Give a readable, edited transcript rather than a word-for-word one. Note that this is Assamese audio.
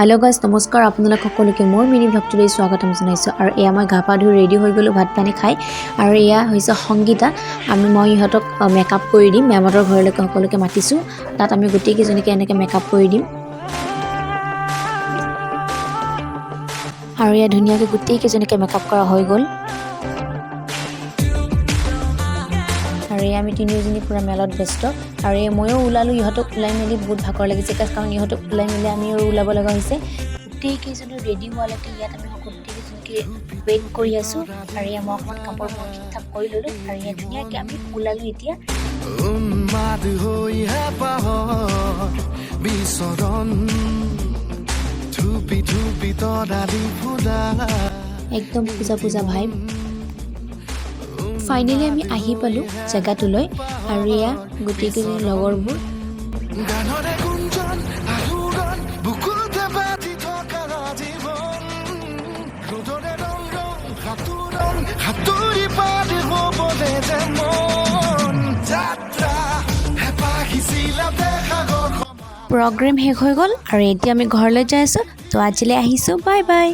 हेलो गाइस नमस्कार আপোনালোক সকলোকে মোৰ মিনি ভক্তলৈ স্বাগতম জনাইছো আৰু এয়া মই গা পা ধুই ৰেডি হৈ গলো ভাত পানী খাই আৰু এয়া হৈছে সংগীতা মই ইহঁতক মেকআপ কৰি দিম মেমতৰ ঘৰলৈকে সকলোকে মাতিছো তাত আমি গুটি কিজনীকে এনেকৈ মেকআপ কৰি দিম আৰু এয়া ধুনীয়াকৈ গুটি কিজনীকে মেকআপ কৰা হৈ গল আৰু আমি তিনিজনী পুৰা মেলত ব্যস্ত আৰু ময়ো ওলালো ইহঁতক ওলাই মেলি বহুত ভাগৰ লাগিছে কাৰণ ইহঁতক ওলাই মেলি আমি ওলাব লগা হৈছে গোটেই কেইজনী ৰেডি হোৱালৈকে ইয়াত আমি গোটেই কেইজনীকে ৱেইট কৰি আছো আৰু মই অকণমান কাপোৰবোৰ ঠিক ঠাক কৰি ল'লোঁ আৰু ইয়াত ধুনীয়াকৈ আমি ওলালোঁ এতিয়া একদম পূজা পূজা ভাইব ফাইনেলি আমি আহি পালো জায়গাটোলৈ আৰু এয়া গোটেই কেইজন লগৰবোৰ প্ৰগ্ৰেম শেষ হৈ গ'ল আৰু এতিয়া আমি ঘৰলৈ যাই আছো তো আজিলৈ আহিছো বাই বাই